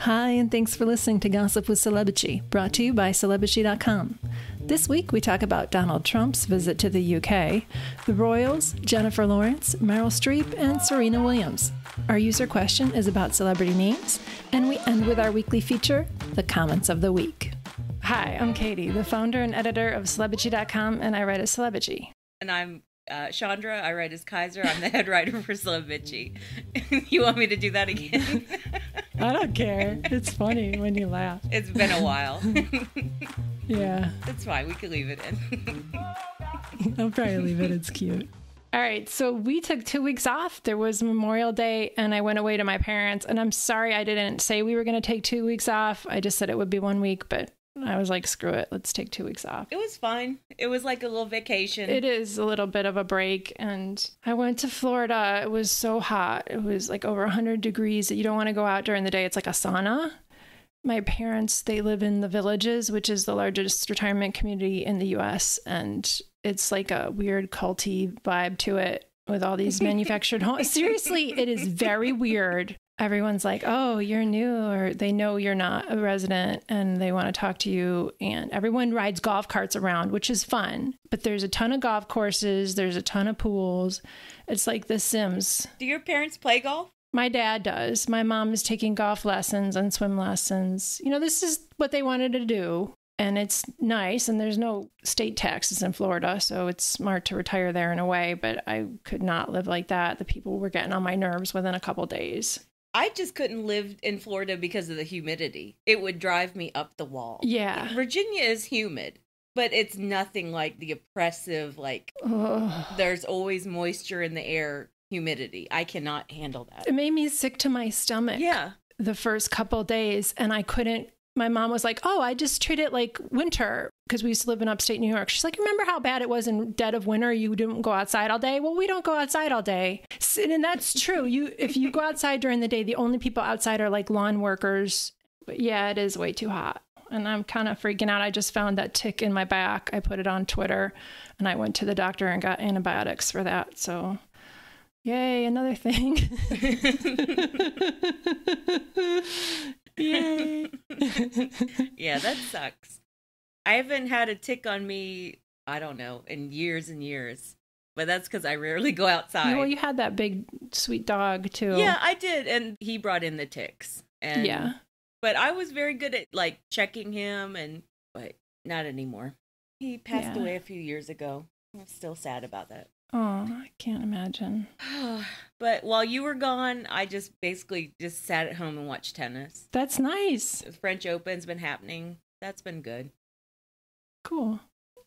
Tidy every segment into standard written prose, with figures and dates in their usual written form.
Hi, and thanks for listening to Gossip with Celebrity, brought to you by Celebrity.com. This week we talk about Donald Trump's visit to the UK, the royals, Jennifer Lawrence, Meryl Streep, and Serena Williams. Our user question is about celebrity names, and we end with our weekly feature, the comments of the week. Hi, I'm Katie, the founder and editor of Celebrity.com, and I write as Celebrity. And I'm Chandra. I write as Kaiser. I'm the head writer for Celebrity. You want me to do that again? I don't care. It's funny when you laugh. It's been a while. Yeah. It's fine. We can leave it in. I'll probably leave it. It's cute. All right. So we took 2 weeks off. There was Memorial Day and I went away to my parents. And I'm sorry I didn't say we were going to take 2 weeks off. I just said it would be 1 week, but I was like, screw it. Let's take 2 weeks off. It was fine. It was like a little vacation. It is a little bit of a break. And I went to Florida. It was so hot. It was like over 100 degrees. You don't want to go out during the day. It's like a sauna. My parents, they live in the Villages, which is the largest retirement community in the U.S. And it's like a weird culty vibe to it with all these manufactured homes. Seriously, it is very weird. Everyone's like, oh, you're new, or they know you're not a resident and they want to talk to you. And everyone rides golf carts around, which is fun. But there's a ton of golf courses. There's a ton of pools. It's like The Sims. Do your parents play golf? My dad does. My mom is taking golf lessons and swim lessons. You know, this is what they wanted to do. And it's nice. And there's no state taxes in Florida. So it's smart to retire there in a way. But I could not live like that. The people were getting on my nerves within a couple days. I just couldn't live in Florida because of the humidity. It would drive me up the wall. Yeah. Virginia is humid, but it's nothing like the oppressive, like, there's always moisture in the air, humidity. I cannot handle that. It made me sick to my stomach. Yeah. The first couple days, and I couldn't. My mom was like, oh, I just treat it like winter, because we used to live in upstate New York. She's like, remember how bad it was in dead of winter? You didn't go outside all day. Well, we don't go outside all day. And that's true. If you go outside during the day, the only people outside are like lawn workers. But yeah, it is way too hot. And I'm kind of freaking out. I just found that tick in my back. I put it on Twitter and I went to the doctor and got antibiotics for that. So yay, another thing. Yay. Yeah, that sucks. I haven't had a tick on me, I don't know, in years and years. But that's because I rarely go outside. Well, you had that big, sweet dog, too. Yeah, I did. And he brought in the ticks. And, yeah. But I was very good at, like, checking him, but not anymore. He passed away a few years ago. I'm still sad about that. Oh, I can't imagine. But while you were gone, I just basically just sat at home and watched tennis. That's nice. The French Open's been happening. That's been good. Cool.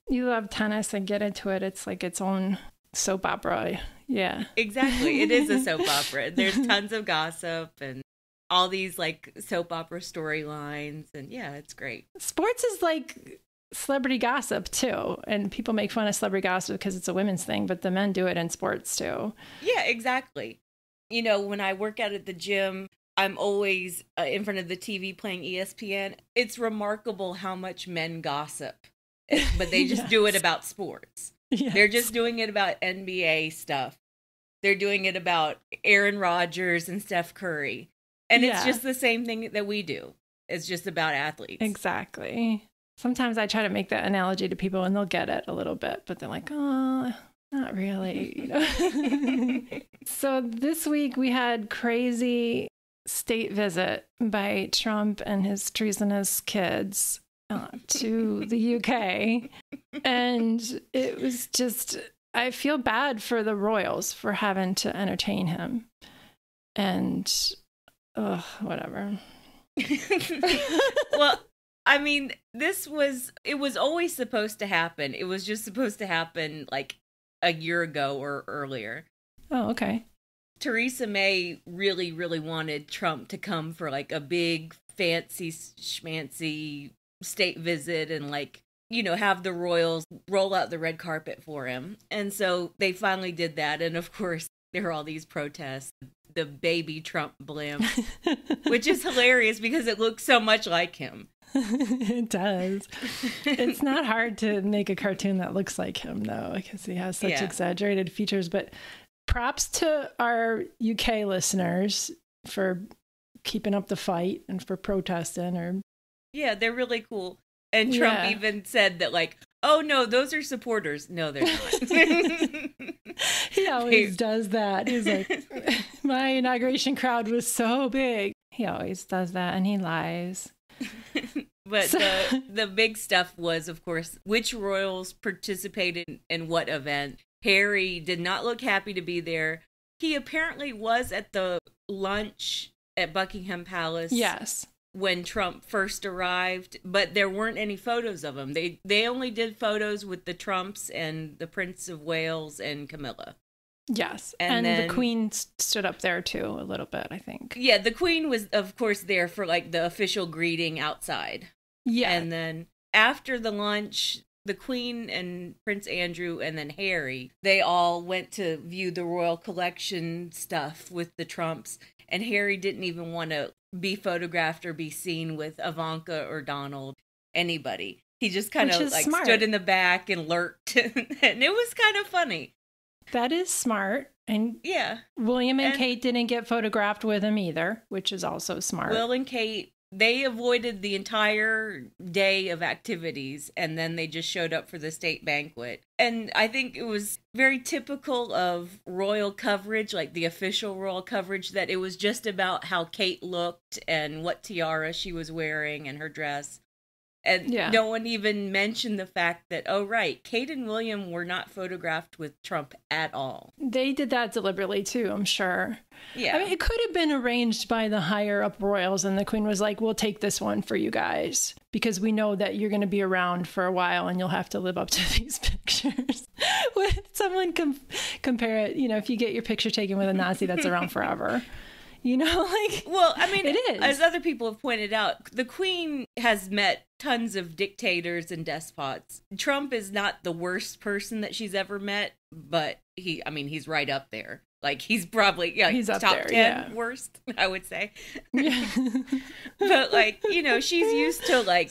You love tennis and get into it. It's like its own soap opera. Yeah. Exactly. It is a soap opera. There's tons of gossip and all these like soap opera storylines. And yeah, it's great. Sports is like celebrity gossip too, and people make fun of celebrity gossip because it's a women's thing, but the men do it in sports too. Yeah, exactly. You know, when I work out at the gym, I'm always in front of the TV playing ESPN. It's remarkable how much men gossip, but they just do it about sports. Yes. They're just doing it about NBA stuff. They're doing it about Aaron Rodgers and Steph Curry. And it's just the same thing that we do. It's just about athletes. Exactly. Sometimes I try to make that analogy to people and they'll get it a little bit, but they're like, oh, not really. You know? So this week we had crazy state visit by Trump and his treasonous kids to the UK. And it was just, I feel bad for the royals for having to entertain him. And, whatever. Well, I mean, it was always supposed to happen. It was just supposed to happen like a year ago or earlier. Oh, okay. Theresa May really, really wanted Trump to come for like a big, fancy, schmancy state visit and like, you know, have the royals roll out the red carpet for him. And so they finally did that. And of course, there were all these protests, the baby Trump blimp, which is hilarious because it looks so much like him. It does. It's not hard to make a cartoon that looks like him, though, because he has such exaggerated features. But props to our UK listeners for keeping up the fight and for protesting or. Yeah, they're really cool. And Trump even said that, like, oh no, those are supporters. No, they're not. He always does that. He's like, my inauguration crowd was so big. He always does that, and he lies. But the big stuff was, of course, which royals participated in what event. Harry did not look happy to be there. He apparently was at the lunch at Buckingham Palace. Yes. When Trump first arrived, but there weren't any photos of him. They only did photos with the Trumps and the Prince of Wales and Camilla. Yes. And then the Queen stood up there too a little bit, I think. Yeah, the Queen was, of course, there for like the official greeting outside. Yeah. And then after the lunch, the Queen and Prince Andrew and then Harry, they all went to view the royal collection stuff with the Trumps. And Harry didn't even want to be photographed or be seen with Ivanka or Donald, anybody. He just kind of like stood in the back and lurked. And it was kind of funny. That is smart. And yeah, William and Kate didn't get photographed with him either, which is also smart. Will and Kate, they avoided the entire day of activities, and then they just showed up for the state banquet. And I think it was very typical of royal coverage, like the official royal coverage, that it was just about how Kate looked and what tiara she was wearing and her dress. And no one even mentioned the fact that, oh, right, Kate and William were not photographed with Trump at all. They did that deliberately, too, I'm sure. Yeah. I mean, it could have been arranged by the higher-up royals, and the Queen was like, we'll take this one for you guys, because we know that you're going to be around for a while, and you'll have to live up to these pictures. When someone compare it, if you get your picture taken with a Nazi that's around forever. Well, I mean, it is. As other people have pointed out, the Queen has met tons of dictators and despots. Trump is not the worst person that she's ever met, but he's right up there. Like, he's probably, he's up top there, 10 worst, I would say. Yeah. But, she's used to,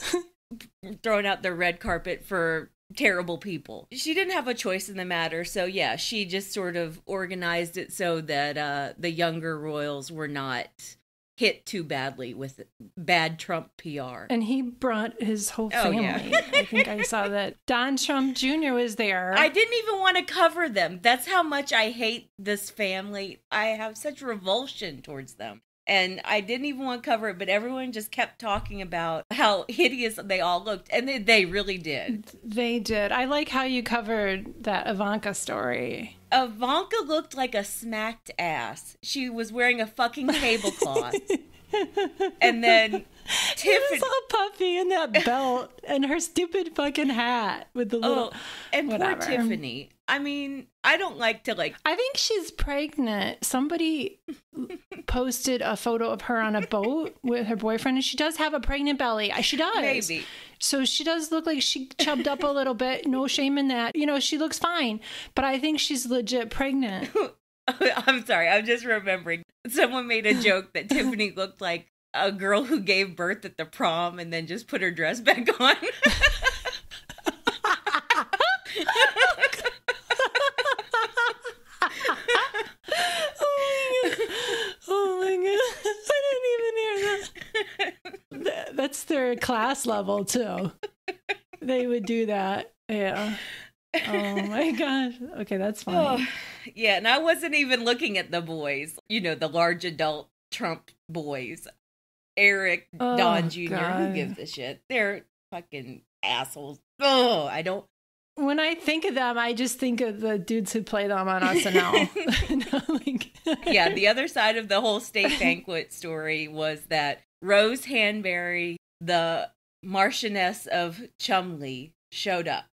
throwing out the red carpet for terrible people. She didn't have a choice in the matter, so she just sort of organized it so that the younger royals were not hit too badly with bad Trump PR. And he brought his whole family. Yeah. I think I saw that Don Trump Jr. was there. I didn't even want to cover them. That's how much I hate this family. I have such revulsion towards them. And I didn't even want to cover it, but everyone just kept talking about how hideous they all looked. And they really did. They did. I like how you covered that Ivanka story. Ivanka looked like a smacked ass. She was wearing a fucking tablecloth. And then Tiffany was all puffy in that belt and her stupid fucking hat with the little... and whatever. Poor Tiffany. I mean, I don't like to I think she's pregnant. Somebody posted a photo of her on a boat with her boyfriend, and she does have a pregnant belly. She does. Maybe. So she does look like she chubbed up a little bit. No shame in that. She looks fine. But I think she's legit pregnant. I'm sorry. I'm just remembering. Someone made a joke that Tiffany looked like a girl who gave birth at the prom and then just put her dress back on. Oh my god. I didn't even hear that. That's their class level too. They would do that. Yeah. Oh my gosh. Okay, that's funny. Yeah, and I wasn't even looking at the boys. The large adult Trump boys. Eric, Don Jr., who gives a shit? They're fucking assholes. I don't. When I think of them, I just think of the dudes who play them on SNL. Yeah, the other side of the whole state banquet story was that Rose Hanbury, the Marchioness of Cholmondeley, showed up.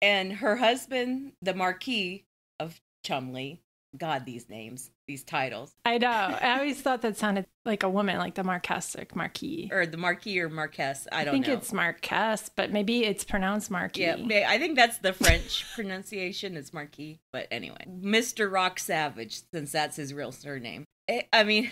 And her husband, the Marquis of Cholmondeley, God, these names, these titles. I know. I always thought that sounded like a woman, like the Marquess or Marquis. Or the Marquis or Marquess. I don't know. I think it's Marquess, but maybe it's pronounced Marquis. Yeah, I think that's the French pronunciation. It's Marquis. But anyway, Mr. Rock Savage, since that's his real surname. I mean...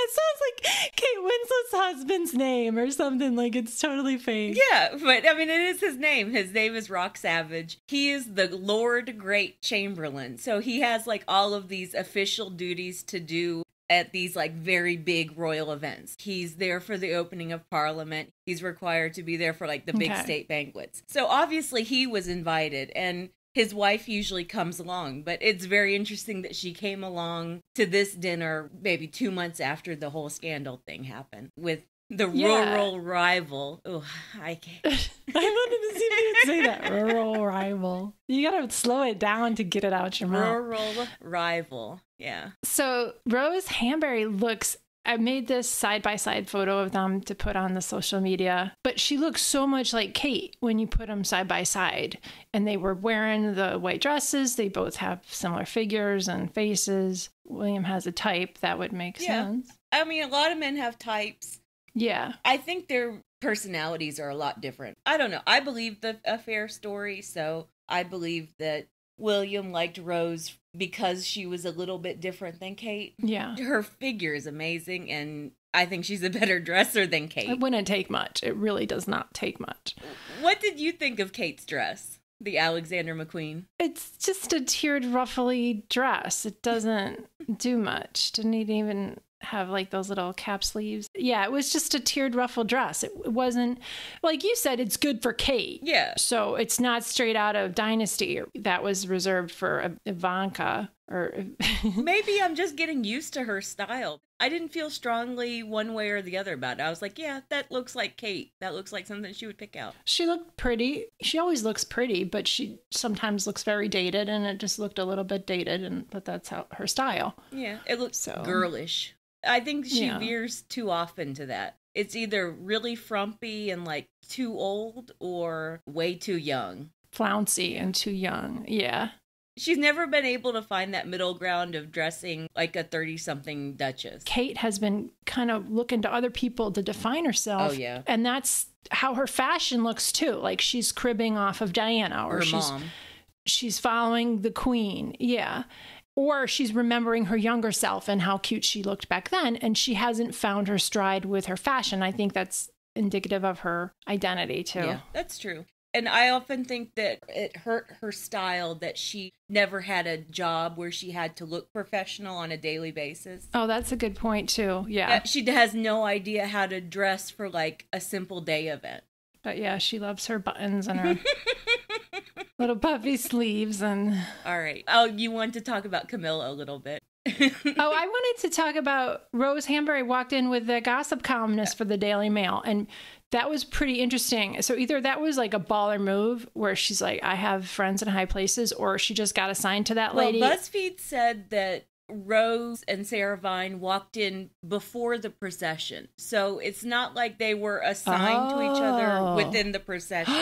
It sounds like Kate Winslet's husband's name or something, like it's totally fake. Yeah, but I mean, it is his name. His name is Rock Savage. He is the Lord Great Chamberlain. So he has like all of these official duties to do at these like very big royal events. He's there for the opening of Parliament. He's required to be there for like the big state banquets. So obviously he was invited, and his wife usually comes along, but it's very interesting that she came along to this dinner maybe 2 months after the whole scandal thing happened with the rural rival. Oh, I can't. I wanted to see if you could say that. Rural rival. You gotta slow it down to get it out your mouth. Rural rival. Yeah. So Rose Hanbury looks, I made this side-by-side photo of them to put on the social media, but she looks so much like Kate when you put them side by side. And they were wearing the white dresses. They both have similar figures and faces. William has a type. That would make sense. I mean, a lot of men have types. Yeah. I think their personalities are a lot different. I don't know. I believe the affair story, so I believe that William liked Rose because she was a little bit different than Kate. Yeah. Her figure is amazing, and I think she's a better dresser than Kate. It wouldn't take much. It really does not take much. What did you think of Kate's dress? The Alexander McQueen? It's just a tiered, ruffly dress. It doesn't do much. Didn't even have like those little cap sleeves. Yeah, it was just a tiered ruffle dress. It wasn't, like you said, it's good for Kate. Yeah. So it's not straight out of Dynasty. That was reserved for Ivanka. Or maybe I'm just getting used to her style. I didn't feel strongly one way or the other about it. I was like, yeah, that looks like Kate. That looks like something she would pick out. She looked pretty. She always looks pretty, but she sometimes looks very dated, and it just looked a little bit dated, but that's how her style. Yeah, it looks girlish. I think she veers too often to that. It's either really frumpy and like too old or way too young. Flouncy and too young. Yeah. She's never been able to find that middle ground of dressing like a 30-something duchess. Kate has been kind of looking to other people to define herself. Oh, yeah. And that's how her fashion looks, too. Like she's cribbing off of Diana. Or her mom. She's following the queen. Yeah. Or she's remembering her younger self and how cute she looked back then. And she hasn't found her stride with her fashion. I think that's indicative of her identity, too. Yeah, that's true. And I often think that it hurt her style that she never had a job where she had to look professional on a daily basis. Oh, that's a good point, too. Yeah. She has no idea how to dress for like a simple day event. But yeah, she loves her buttons and her little puffy sleeves. And all right. Oh, you want to talk about Camilla a little bit? I wanted to talk about Rose Hanbury walked in with the gossip columnist for the Daily Mail, and that was pretty interesting. So either that was like a baller move where she's like, I have friends in high places, or she just got assigned to that lady. Well, BuzzFeed said that Rose and Sarah Vine walked in before the procession. So it's not like they were assigned to each other within the procession.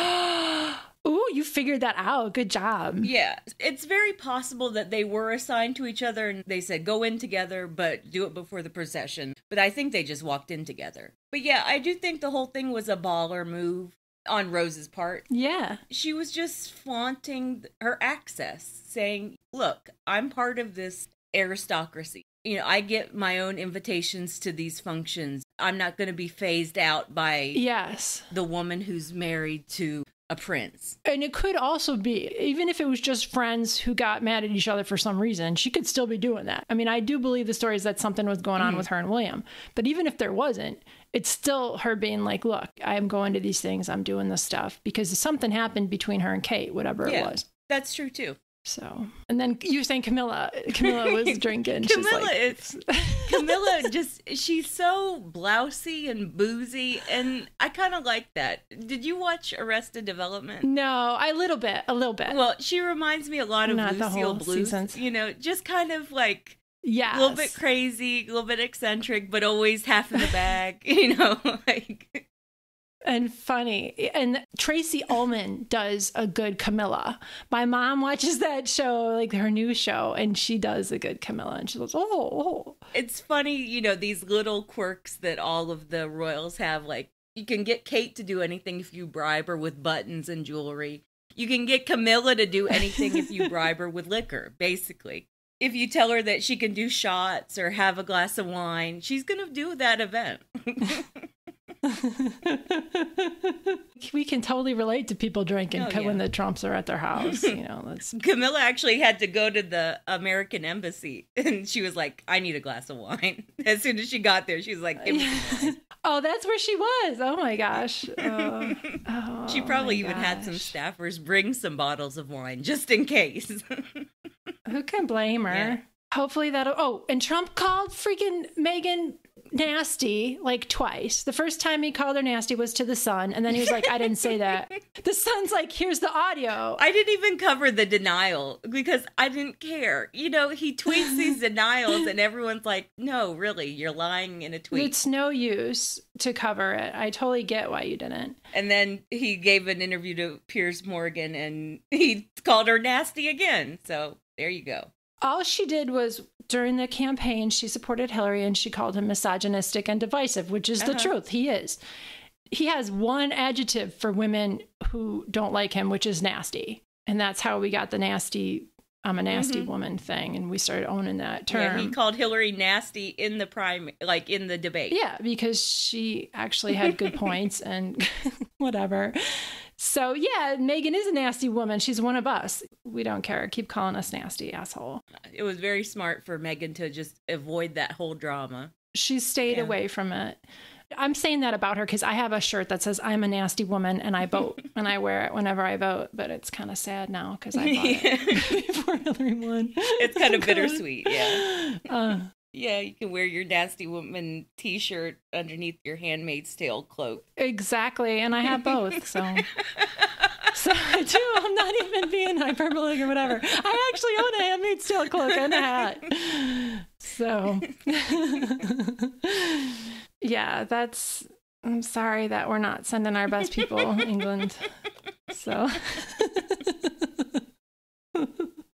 Ooh, you figured that out. Good job. Yeah. It's very possible that they were assigned to each other and they said, go in together, but do it before the procession. But I think they just walked in together. But yeah, I do think the whole thing was a baller move on Rose's part. Yeah. She was just flaunting her access, saying, look, I'm part of this aristocracy. You know, I get my own invitations to these functions. I'm not going to be phased out by the woman who's married to a prince. And it could also be, even if it was just friends who got mad at each other for some reason, she could still be doing that. I mean, I do believe the story is that something was going on with her and William. But even if there wasn't, it's still her being like, look, I'm going to these things, I'm doing this stuff. Because something happened between her and Kate, whatever it was. That's true too. So, and then you were saying Camilla was drinking. Camilla she's so blousy and boozy, and I kind of like that. Did you watch Arrested Development? No, a little bit. Well, she reminds me a lot of Lucille Bluth. Seasons. You know, just kind of like a yes. little bit crazy, a little bit eccentric, but always half in the bag. You know, like. And funny. And Tracy Ullman does a good Camilla. My mom watches that show, like her new show, and she does a good Camilla. And she goes, oh. It's funny, you know, these little quirks that all of the royals have. Like, you can get Kate to do anything if you bribe her with buttons and jewelry. You can get Camilla to do anything if you bribe her with liquor, basically. If you tell her that she can do shots or have a glass of wine, she's going to do that event. We can totally relate to people drinking when the Trumps are at their house. Camilla actually had to go to the American embassy, and she was like, I need a glass of wine. As soon as she got there, she was like, give me some wine. Oh, that's where she was. Oh my gosh. She probably even had some staffers bring some bottles of wine just in case. Who can blame her? Yeah. Hopefully and Trump called freaking Meghan nasty like twice. The first time he called her nasty was to the Sun, and then he was like, I didn't say that. The Sun's like, here's the audio. I didn't even cover the denial because I didn't care. He tweets these denials and everyone's like, no, really, you're lying in a tweet. It's no use to cover it. I totally get why you didn't. And then he gave an interview to Piers Morgan and he called her nasty again. So there you go. All she did was, during the campaign, she supported Hillary and she called him misogynistic and divisive, which is the truth. He is. He has one adjective for women who don't like him, which is nasty. And that's how we got the nasty, I'm a nasty woman thing. And we started owning that term. Yeah, he called Hillary nasty in the in the debate. Yeah, because she actually had good points and whatever. So, yeah, Meghan is a nasty woman. She's one of us. We don't care. Keep calling us nasty, asshole. It was very smart for Meghan to just avoid that whole drama. She stayed away from it. I'm saying that about her because I have a shirt that says, I'm a nasty woman, and I vote, and I wear it whenever I vote. But it's kind of sad now because I bought it before Hillary won. It's kind of bittersweet, yeah. Yeah, you can wear your nasty woman t-shirt underneath your Handmaid's Tale cloak. Exactly, and I have both, so I do. I'm not even being hyperbolic or whatever. I actually own a Handmaid's Tale cloak and a hat. So, yeah, I'm sorry that we're not sending our best people England. So,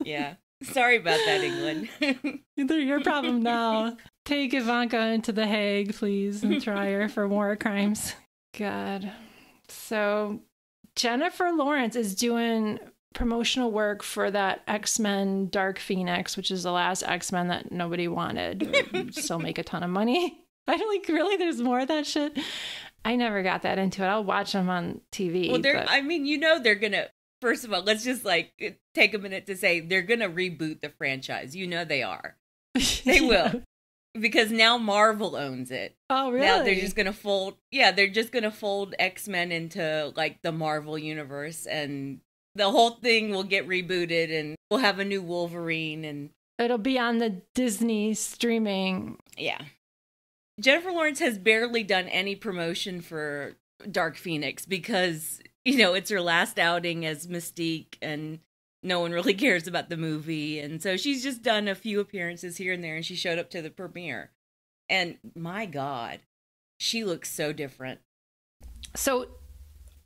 yeah. Sorry about that, England. They're your problem now. Take Ivanka into The Hague, please, and try her for war crimes. God. So Jennifer Lawrence is doing promotional work for that X-Men Dark Phoenix, which is the last X-Men that nobody wanted. Still make a ton of money. I don't like, really, there's more of that shit. I never got that into it. I'll watch them on TV. Well, they're going to, first of all, let's just take a minute to say they're going to reboot the franchise. They are. They will. Because now Marvel owns it. Oh, really? Now they're just going to fold X-Men into the Marvel universe, and the whole thing will get rebooted and we'll have a new Wolverine, and it'll be on the Disney streaming. Yeah. Jennifer Lawrence has barely done any promotion for Dark Phoenix because it's her last outing as Mystique, and no one really cares about the movie. And so she's just done a few appearances here and there, and she showed up to the premiere. And my God, she looks so different. So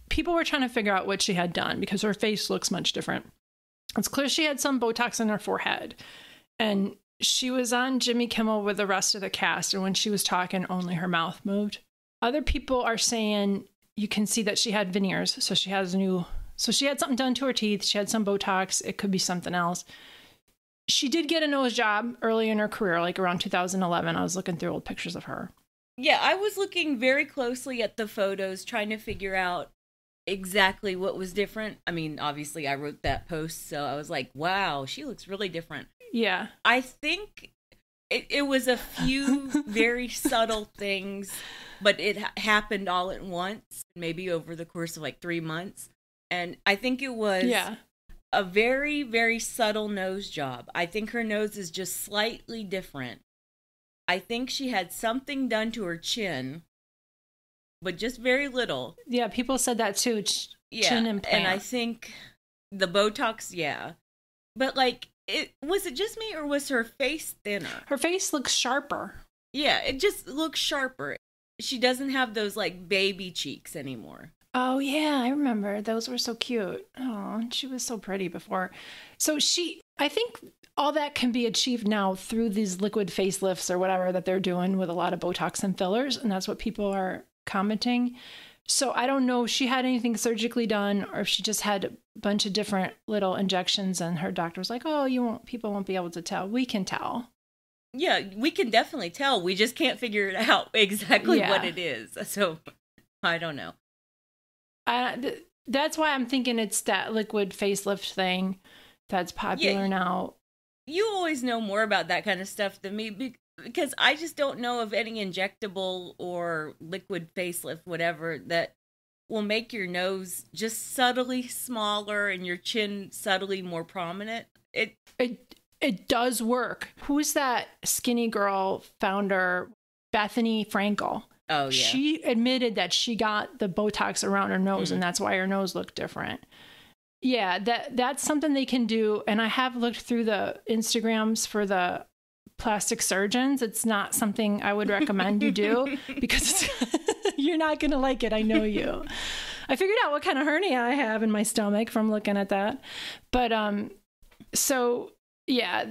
people were trying to figure out what she had done because her face looks much different. It's clear she had some Botox in her forehead. And she was on Jimmy Kimmel with the rest of the cast, and when she was talking, only her mouth moved. Other people are saying you can see that she had veneers, so she had something done to her teeth. She had some Botox. It could be something else. She did get a nose job early in her career, around 2011. I was looking through old pictures of her. Yeah, I was looking very closely at the photos, trying to figure out exactly what was different. I mean, obviously, I wrote that post, so I was like, wow, she looks really different. Yeah. I think it was a few very subtle things, but it happened all at once, maybe over the course of 3 months. And I think it was a very, very subtle nose job. I think her nose is just slightly different. I think she had something done to her chin, but just very little. Yeah, people said that too. Chin implant. And I think the Botox, But was it just me, or was her face thinner? Her face looks sharper. Yeah, it just looks sharper. She doesn't have those baby cheeks anymore. Oh, yeah, I remember. Those were so cute. Oh, she was so pretty before. So I think all that can be achieved now through these liquid facelifts or whatever that they're doing with a lot of Botox and fillers. And that's what people are commenting. So I don't know if she had anything surgically done or if she just had a bunch of different little injections and her doctor was like, oh, people won't be able to tell. We can tell. Yeah, we can definitely tell. We just can't figure it out exactly what it is. So I don't know. That's why I'm thinking it's that liquid facelift thing that's popular now. You always know more about that kind of stuff than me because I just don't know of any injectable or liquid facelift, whatever, that will make your nose just subtly smaller and your chin subtly more prominent. It does work. Who's that skinny girl founder, Bethany Frankel? Oh, yeah. She admitted that she got the Botox around her nose, and that's why her nose looked different. Yeah, that's something they can do. And I have looked through the Instagrams for the plastic surgeons. It's not something I would recommend you do because you're not going to like it. I know you. I figured out what kind of hernia I have in my stomach from looking at that. But so yeah,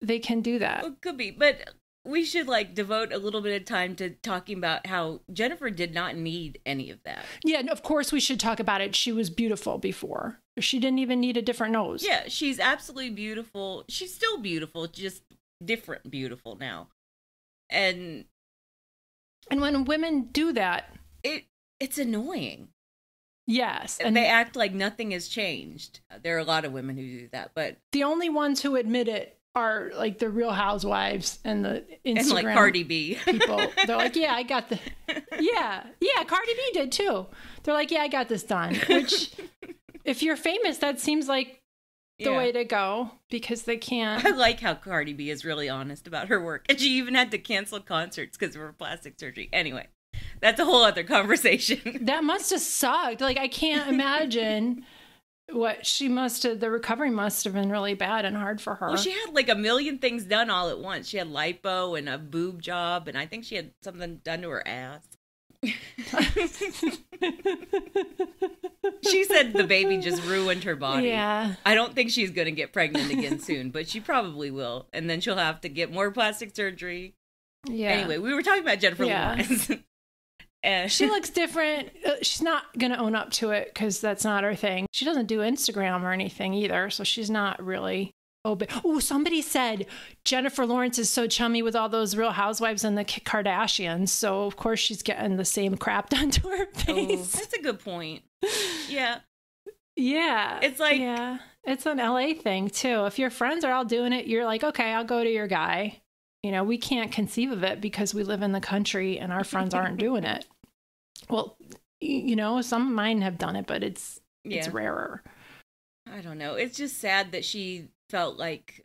they can do that. Well, could be, but we should devote a little bit of time to talking about how Jennifer did not need any of that. Yeah, of course we should talk about it. She was beautiful before. She didn't even need a different nose. Yeah, she's absolutely beautiful. She's still beautiful, just different beautiful now. And when women do that, it's annoying. Yes. And they act like nothing has changed. There are a lot of women who do that, but the only ones who admit it are the Real Housewives and the Instagram and Cardi B people. They're like, yeah, I got yeah, Cardi B did too. They're like, yeah, I got this done. Which, if you're famous, that seems like the way to go because they can't. I like how Cardi B is really honest about her work, and she even had to cancel concerts because of her plastic surgery. Anyway, that's a whole other conversation. That must have sucked. I can't imagine. What she the recovery must have been really bad and hard for her. Well, she had a million things done all at once. She had lipo and a boob job, and I think she had something done to her ass. She said the baby just ruined her body. Yeah. I don't think she's going to get pregnant again soon, but she probably will. And then she'll have to get more plastic surgery. Yeah. Anyway, we were talking about Jennifer Lawrence. She looks different. She's not going to own up to it because that's not her thing. She doesn't do Instagram or anything either, so she's not really open. Oh, somebody said Jennifer Lawrence is so chummy with all those Real Housewives and the Kardashians, so of course she's getting the same crap done to her face. Oh, that's a good point. Yeah. Yeah. It's it's an LA thing too. If your friends are all doing it, you're like, okay, I'll go to your guy. We can't conceive of it because we live in the country and our friends aren't doing it. Well, some of mine have done it, but it's rarer. I don't know. It's just sad that she felt like,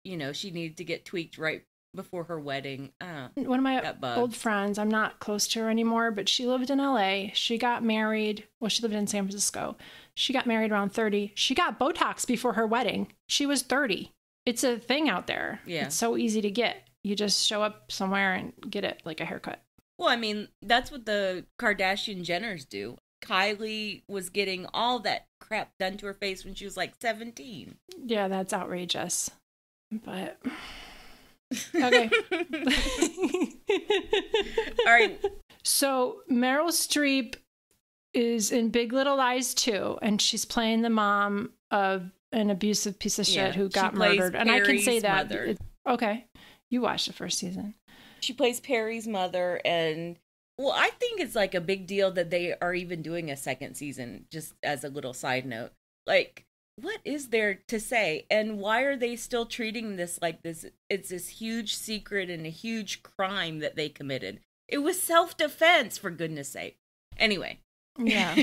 she needed to get tweaked right before her wedding. One of my old friends, I'm not close to her anymore, but she lived in LA. She got married. Well, she lived in San Francisco. She got married around 30. She got Botox before her wedding. She was 30. It's a thing out there. Yeah. It's so easy to get. You just show up somewhere and get it like a haircut. Well, I mean, that's what the Kardashian Jenners do. Kylie was getting all that crap done to her face when she was 17. Yeah, that's outrageous. But okay. All right. So Meryl Streep is in Big Little Lies too, and she's playing the mom of an abusive piece of shit who got murdered. And I can say that. Okay. You watched the first season. She plays Perry's mother, and I think it's a big deal that they are even doing a second season, just as a little side note. What is there to say? And why are they still treating this like this? It's this huge secret and a huge crime that they committed. It was self-defense, for goodness sake. Anyway. Yeah.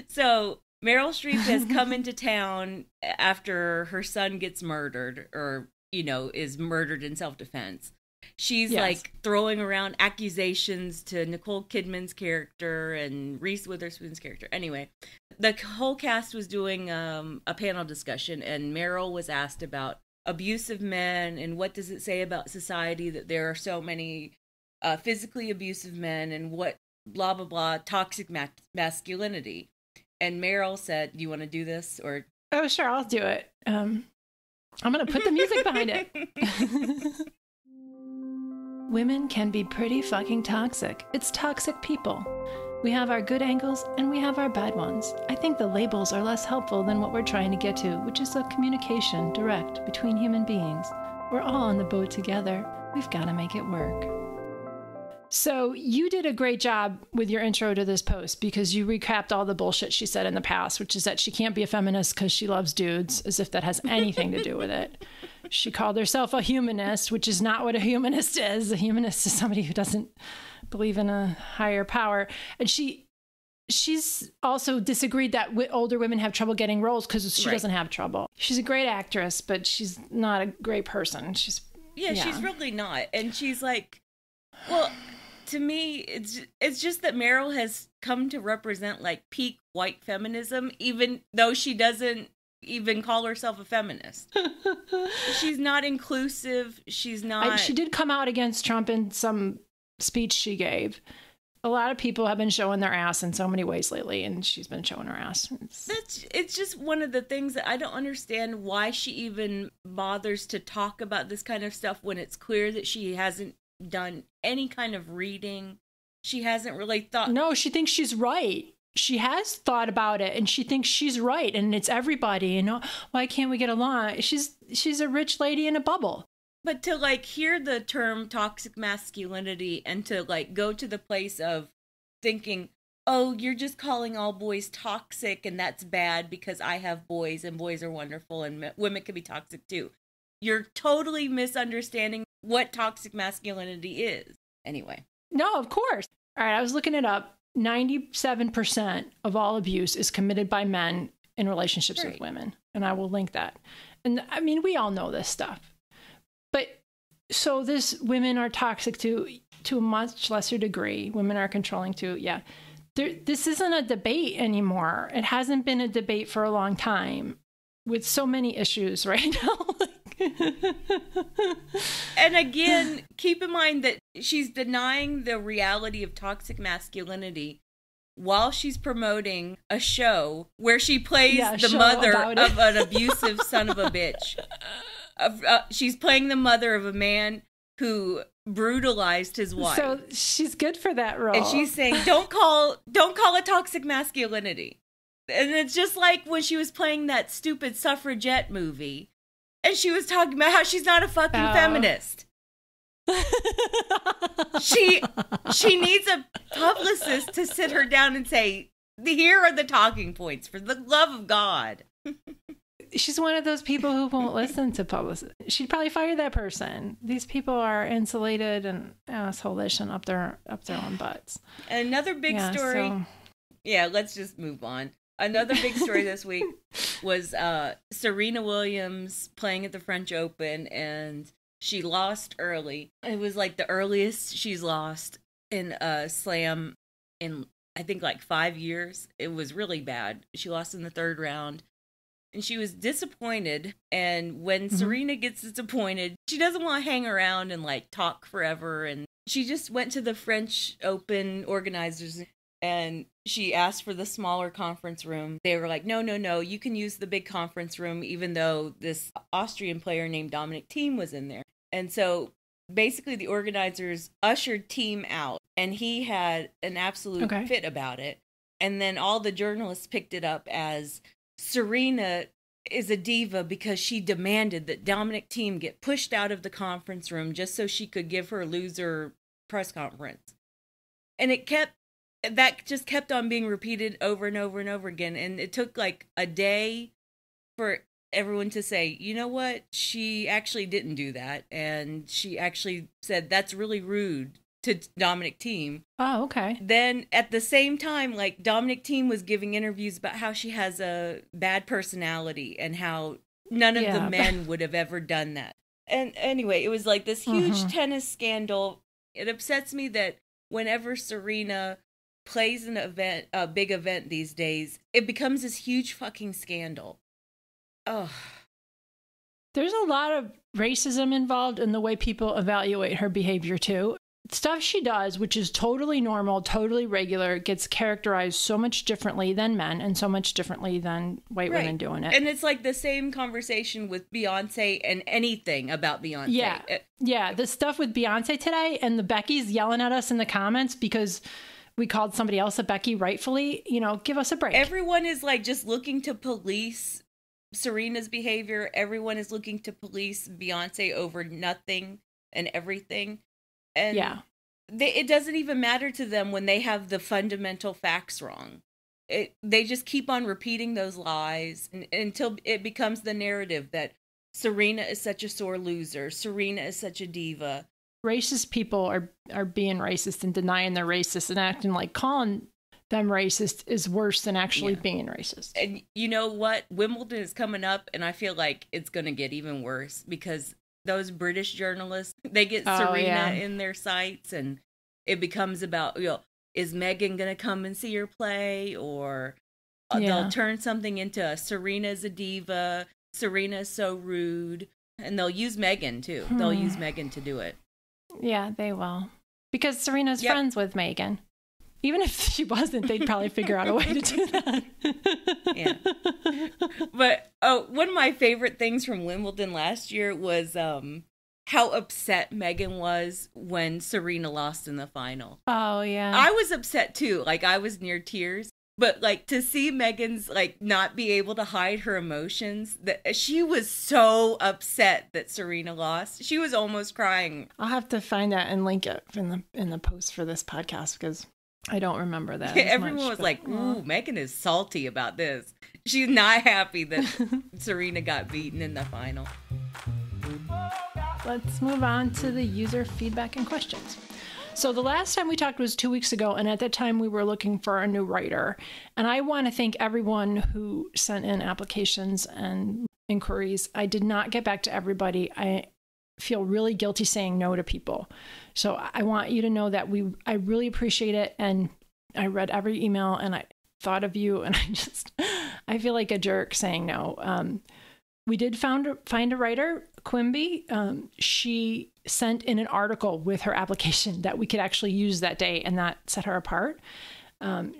So Meryl Streep has come into town after her son gets murdered, or is murdered in self-defense. She's throwing around accusations to Nicole Kidman's character and Reese Witherspoon's character. Anyway, the whole cast was doing a panel discussion, and Meryl was asked about abusive men and what does it say about society that there are so many physically abusive men and what blah, blah, blah, toxic masculinity. And Meryl said, do you want to do this? Or oh, sure, I'll do it. I'm going to put the music behind it. Women can be pretty fucking toxic. It's toxic people. We have our good angles and we have our bad ones. I think the labels are less helpful than what we're trying to get to, which is a communication direct between human beings. We're all on the boat together. We've got to make it work. So you did a great job with your intro to this post because you recapped all the bullshit she said in the past, which is that she can't be a feminist because she loves dudes, as if that has anything to do with it. She called herself a humanist, which is not what a humanist is. A humanist is somebody who doesn't believe in a higher power. And she's also disagreed that older women have trouble getting roles because she doesn't have trouble. She's a great actress, but she's not a great person. She's really not. And she's like, well, to me, it's just that Meryl has come to represent like peak white feminism, even though she doesn't even call herself a feminist. She's not inclusive. She's not. She did come out against Trump in some speech she gave. A lot of people have been showing their ass in so many ways lately, and she's been showing her ass. It's just one of the things that I don't understand why she even bothers to talk about this kind of stuff when it's clear that she hasn't done any kind of reading. She hasn't really thought. No, she thinks she's right. She has thought about it, and she thinks she's right, and it's everybody. And why can't we get along? She's a rich lady in a bubble. But to like hear the term toxic masculinity and to like go to the place of thinking, oh, you're just calling all boys toxic and that's bad because I have boys and boys are wonderful and women can be toxic too. You're totally misunderstanding what toxic masculinity is. Anyway. No, of course. All right, I was looking it up. 97% of all abuse is committed by men in relationships with women. And I will link that. And I mean, we all know this stuff. But so women are toxic to a much lesser degree. Women are controlling too. Yeah. This isn't a debate anymore. It hasn't been a debate for a long time with so many issues right now. And again, keep in mind that she's denying the reality of toxic masculinity while she's promoting a show where she plays the mother of an abusive son of a bitch. She's playing the mother of a man who brutalized his wife. So she's good for that role. And she's saying, don't call it toxic masculinity. And it's just like when she was playing that stupid suffragette movie, and she was talking about how she's not a fucking feminist. She needs a publicist to sit her down and say, here are the talking points, for the love of God. She's one of those people who won't listen to publicists. She'd probably fire that person. These people are insulated and asshole-ish and up their own butts. Another big story. So. Yeah, let's just move on. Another big story this week was Serena Williams playing at the French Open, and she lost early. It was like the earliest she's lost in a slam in, I think, like 5 years. It was really bad. She lost in the third round. And she was disappointed. And when Serena gets disappointed, she doesn't want to hang around and like talk forever. And she just went to the French Open organizers and she asked for the smaller conference room. They were like, no, you can use the big conference room, even though this Austrian player named Dominic Thiem was in there. And so basically the organizers ushered Thiem out, and he had an absolute fit about it. And then all the journalists picked it up as Serena is a diva because she demanded that Dominic Thiem get pushed out of the conference room just so she could give her loser press conference. And that just kept on being repeated over and over and over again. And it took like a day for everyone to say, you know what? She actually didn't do that. And she actually said, that's really rude to Dominic Thiem. Oh, okay. Then at the same time, like Dominic Thiem was giving interviews about how she has a bad personality and how none of the men would have ever done that. And anyway, it was like this huge tennis scandal. It upsets me that whenever Serena plays an event, a big event these days, it becomes this huge fucking scandal. Oh. There's a lot of racism involved in the way people evaluate her behavior too. Stuff she does, which is totally normal, totally regular, gets characterized so much differently than men and so much differently than white women doing it. And it's like the same conversation with Beyonce and anything about Beyonce. Yeah, the stuff with Beyonce today and the Becky's yelling at us in the comments because we called somebody else a Becky rightfully, give us a break. Everyone is like just looking to police Serena's behavior. Everyone is looking to police Beyonce over nothing and everything. And it doesn't even matter to them when they have the fundamental facts wrong. They just keep on repeating those lies until it becomes the narrative that Serena is such a sore loser. Serena is such a diva. Racist people are being racist and denying they're racist and acting like calling them racist is worse than actually being racist. And you know what? Wimbledon is coming up, and I feel like it's going to get even worse because those British journalists, they get Serena in their sights, and it becomes about, is Meghan going to come and see her play? Or they'll turn something into Serena's a diva. Serena's so rude. And they'll use Meghan, too. They'll use Meghan to do it. Yeah, they will. Because Serena's friends with Meghan. Even if she wasn't, they'd probably figure out a way to do that. Yeah. But one of my favorite things from Wimbledon last year was how upset Meghan was when Serena lost in the final. Oh, yeah. I was upset too. Like, I was near tears. But, like, to see Meghan's, like, not be able to hide her emotions, that she was so upset that Serena lost. She was almost crying. I'll have to find that and link it in the post for this podcast because I don't remember that. Everyone was like, ooh, Meghan is salty about this. She's not happy that Serena got beaten in the final. Let's move on to the user feedback and questions. So the last time we talked was 2 weeks ago, and at that time we were looking for a new writer. And I want to thank everyone who sent in applications and inquiries. I did not get back to everybody. I feel really guilty saying no to people. So I want you to know that I really appreciate it. And I read every email and I thought of you, and I feel like a jerk saying no. We did find a writer, Quimby. She sent in an article with her application that we could actually use that day, and that set her apart.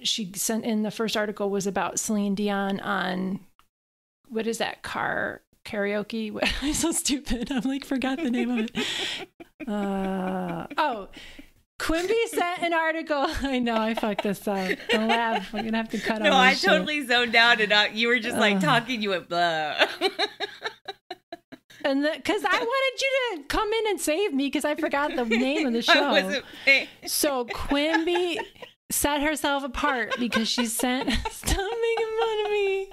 She sent in the first article was about Celine Dion on, what is that, car karaoke? I'm so stupid. I'm like, forgot the name of it. Quimby sent an article. I know, I fucked this up. Don't laugh. I'm going to have to cut No, all I this totally zoned out and you were just like talking, you went blah. And because I wanted you to come in and save me because I forgot the name of the show. I wasn't paying. So Quimby set herself apart because she sent, stop making fun of me.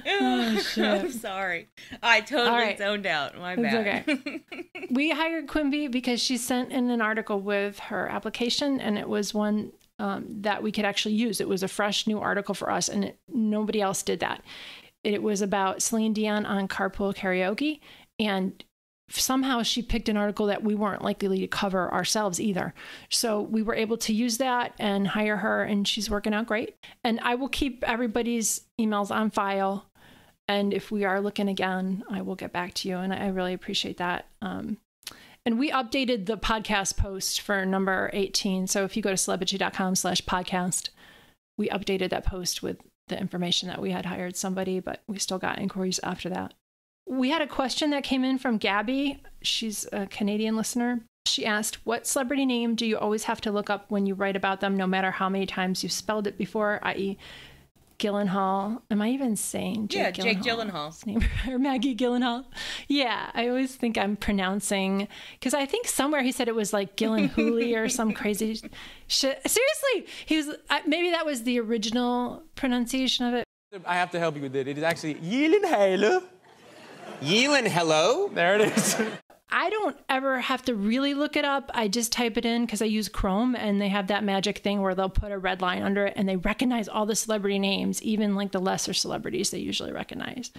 Oh, shit. I'm sorry. I totally zoned out. My bad. It's okay. We hired Quimby because she sent in an article with her application, and it was one that we could actually use. It was a fresh new article for us, and nobody else did that. It was about Celine Dion on carpool karaoke, and somehow she picked an article that we weren't likely to cover ourselves either. So we were able to use that and hire her, and she's working out great. And I will keep everybody's emails on file. And if we are looking again, I will get back to you. And I really appreciate that. And we updated the podcast post for number 18. So if you go to celebrity.com/podcast, we updated that post with the information that we had hired somebody, but we still got inquiries after that. We had a question that came in from Gabby. She's a Canadian listener. She asked, what celebrity name do you always have to look up when you write about them, no matter how many times you've spelled it before, i.e., Gyllenhaal. Am I even saying Jake Gyllenhaal? Yeah, Jake Gyllenhaal's name, or Maggie Gyllenhaal. Yeah, I always think I'm pronouncing, because I think somewhere he said it was like Gyllenhaal or some crazy shit. Seriously, he was. Maybe that was the original pronunciation of it. I have to help you with it. It is actually Gyllenhaal. Gyllenhaal. There it is. I don't ever have to really look it up. I just type it in because I use Chrome, and they have that magic thing where they'll put a red line under it and they recognize all the celebrity names, even like the lesser celebrities they usually recognize.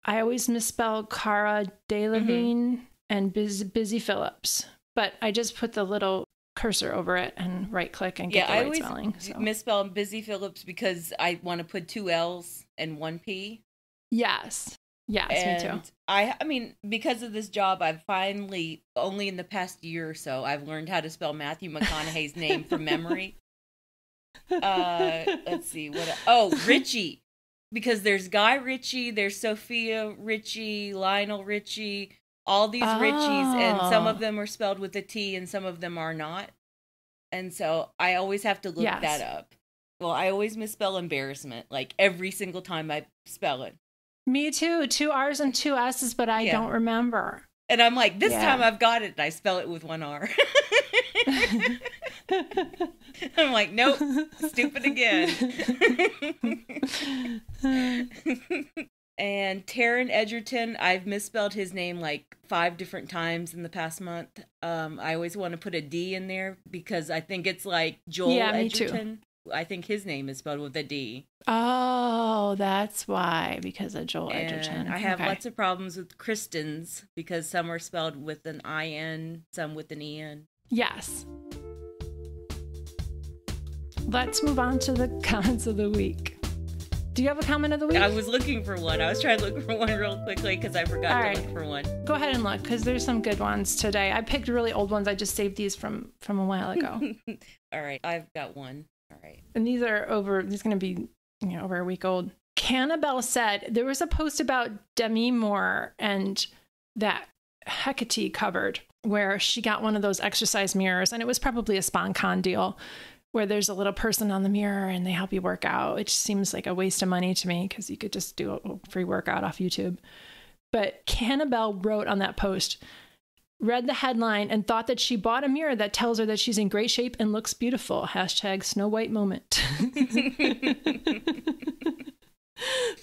I always misspell Cara Delevingne and Busy Phillips, but I just put the little cursor over it and right click and get the right spelling. I always misspell Busy Phillips because I want to put 2 L's and 1 P. Yes. Yes, me too. I mean, because of this job, I've finally, only in the past year or so, I've learned how to spell Matthew McConaughey's name from memory. Let's see. Richie. Because there's Guy Ritchie, there's Sophia Ritchie, Lionel Ritchie, all these Ritchies, and some of them are spelled with a T and some of them are not. And so I always have to look that up. Well, I always misspell embarrassment, like every single time I spell it. Me too. 2 R's and 2 S's, but I don't remember. And I'm like, this time I've got it. And I spell it with 1 R. I'm like, nope, stupid again. And Taron Egerton, I've misspelled his name like 5 different times in the past month. I always want to put a D in there because I think it's like Joel Edgerton. Too. I think his name is spelled with a D. Oh, that's why, because of Joel Edgerton. I have lots of problems with Kristens because some are spelled with an I-N, some with an E-N. Yes. Let's move on to the comments of the week. Do you have a comment of the week? I was looking for one. I was trying to look for one real quickly because I forgot to look for one. Go ahead and look because there's some good ones today. I picked really old ones. I just saved these from a while ago. All right. I've got one. All right. And these are these are going to be over a week old. Cannabelle said there was a post about Demi Moore and that Hecate covered where she got one of those exercise mirrors, and it was probably a SponCon deal where there's a little person on the mirror and they help you work out. It just seems like a waste of money to me because you could just do a free workout off YouTube. But Cannabelle wrote on that post, read the headline and thought that she bought a mirror that tells her that she's in great shape and looks beautiful. # Snow White moment.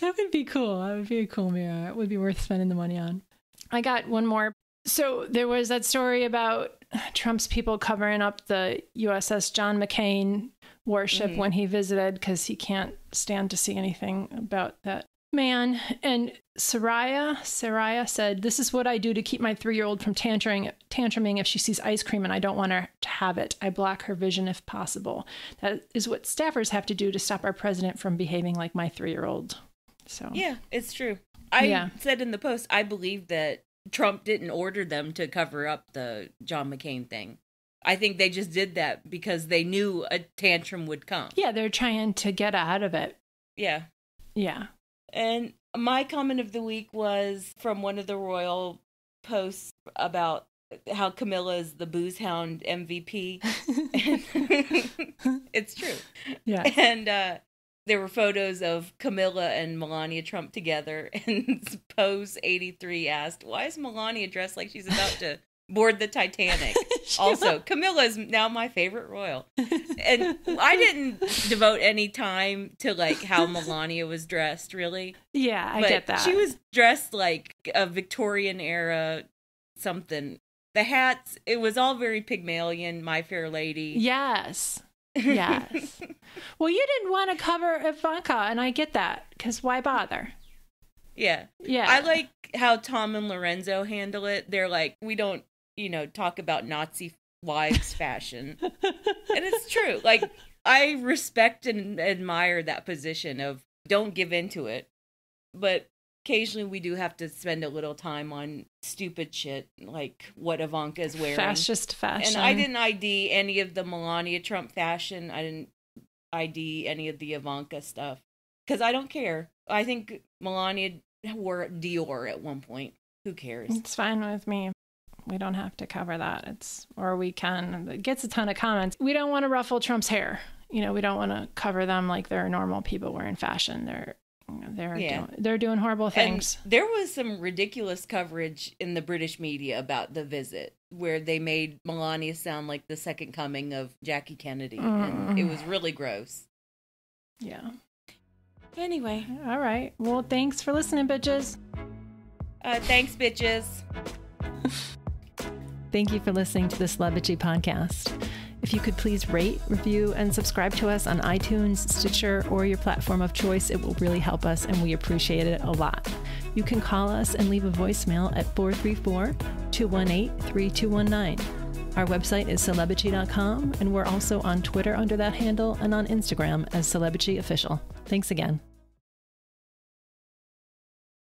That would be cool. That would be a cool mirror. It would be worth spending the money on. I got one more. So there was that story about Trump's people covering up the USS John McCain warship when he visited because he can't stand to see anything about that man. And Saraya said, "This is what I do to keep my 3-year-old from tantruming if she sees ice cream and I don't want her to have it. I block her vision if possible. That is what staffers have to do to stop our president from behaving like my 3-year-old." So yeah, it's true. I said in the post, I believe that Trump didn't order them to cover up the John McCain thing. I think they just did that because they knew a tantrum would come. Yeah, they're trying to get out of it. Yeah. Yeah. And my comment of the week was from one of the royal posts about how Camilla is the booze hound MVP. It's true. Yeah. And there were photos of Camilla and Melania Trump together, and Pose 83 asked, "Why is Melania dressed like she's about to board the Titanic?" Also, Camilla is now my favorite royal. And I didn't devote any time to like how Melania was dressed, really. Yeah, I get that. She was dressed like a Victorian era something. The hats, it was all very Pygmalion, My Fair Lady. Yes. Yes. Well, you didn't want to cover Ivanka, and I get that, because why bother? Yeah. Yeah. I like how Tom and Lorenzo handle it. They're like, we don't, talk about Nazi wives fashion. And it's true. Like, I respect and admire that position of don't give into it. But occasionally we do have to spend a little time on stupid shit, like what Ivanka is wearing. Fascist fashion. And I didn't ID any of the Melania Trump fashion. I didn't ID any of the Ivanka stuff. Because I don't care. I think Melania wore Dior at one point. Who cares? It's fine with me. We don't have to cover that. Or we can. It gets a ton of comments. We don't want to ruffle Trump's hair. We don't want to cover them like they're normal people wearing fashion. They're doing horrible things. And there was some ridiculous coverage in the British media about the visit where they made Melania sound like the second coming of Jackie Kennedy. And it was really gross. Yeah. Anyway. All right. Well, thanks for listening, bitches. Thanks, bitches. Thank you for listening to the Celebrity Podcast. If you could please rate, review, and subscribe to us on iTunes, Stitcher, or your platform of choice, it will really help us, and we appreciate it a lot. You can call us and leave a voicemail at 434-218-3219. Our website is celebrity.com, and we're also on Twitter under that handle and on Instagram as Celebrity Official. Thanks again.